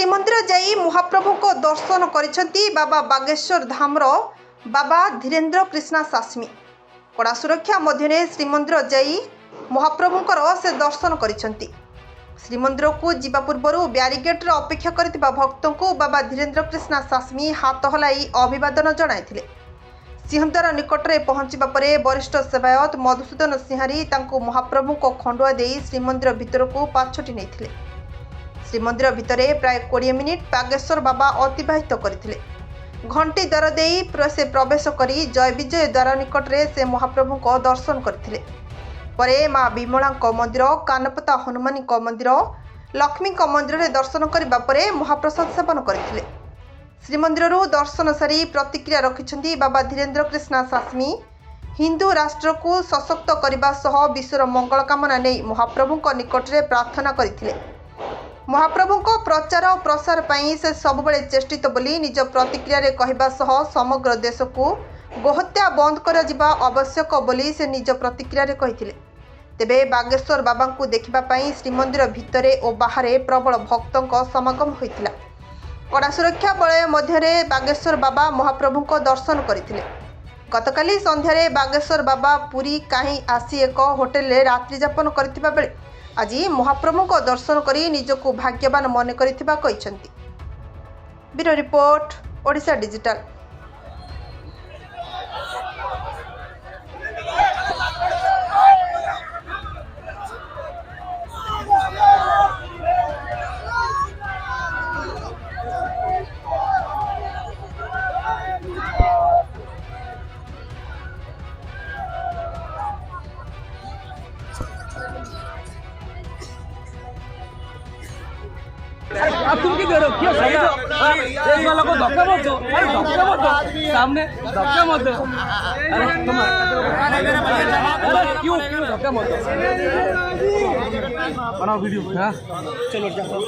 श्रीमंदिर जाई महाप्रभु को दर्शन करिसेंती बाबा बागेश्वर धामर बाबा धीरेन्द्र कृष्णा सास्मी। कड़ा सुरक्षा मध्य श्रीमंदिर जाई महाप्रभुंकर से दर्शन करिसेंती। श्रीमंदिर को जीवा पूर्व ब्यारिकेड अपेक्षा करथिबा भक्तों को बाबा धीरेन्द्र कृष्णा सास्मी हाथ हलाई अभिवादन जणाइथिले। सिंहद्वार निकट में पहुंचा पर वरिष्ठ सेवायत मधुसूदन सिंहारी तांको महाप्रभु को खंडुआ दे श्रीमंदिर भितर को पाछोटी नहीं। श्रीमंदिर भितर प्राय 20 मिनिट बागेश्वर बाबा अतिबाहित करथिले। घंटी द्वार दे से प्रवेश करी जय विजय द्वार निकट में से महाप्रभु को दर्शन करथिले। परे मां विमला मंदिर, कानपता हनुमानी मंदिर, लक्ष्मी मंदिर में दर्शन करने पर महाप्रसाद सेवन करथिले। श्रीमंदिर दर्शन सारी प्रतिक्रिया रखिछंती बाबा धीरेन्द्र कृष्णा सास्मी। हिंदू राष्ट्र को सशक्त करने सह विश्वर मंगल कामना नहीं महाप्रभु निकट में प्रार्थना करथिले। महाप्रभु को प्रचार और प्रसार पाई से सबुबले चेष्टित बोली निज प्रतिक्रिया रे कहबा सह समग्र देश को गोहत्या बंद करा जिबा आवश्यक बोली से निज प्रतिक्रिया रे कहिथिले। तेबे बागेश्वर बाबा को देखिबा पाई श्रीमंदिर भितरे और बाहरे प्रबल भक्तों का समागम होइथिला। कड़ा सुरक्षा बलय मध्य बागेश्वर बाबा महाप्रभु को दर्शन करथिले। गतकाली संध्यारे बागेश्वर बाबा पुरी काहीं आसी एक होटेल रे रात्रि यापन करथिबा बेले आज महाप्रभु को दर्शन करी निजको भाग्यवान मन करिथिबा कहिसेंती। Bureau report Odisha digital. अब तुम क्या करो? क्यों एक वाला को धक्का मत दो। अरे धक्का मत दो, सामने धक्का मत दो। अरे तुम अरे क्यों धक्का मत दो? बनाओ वीडियो। हाँ चलो जाओ।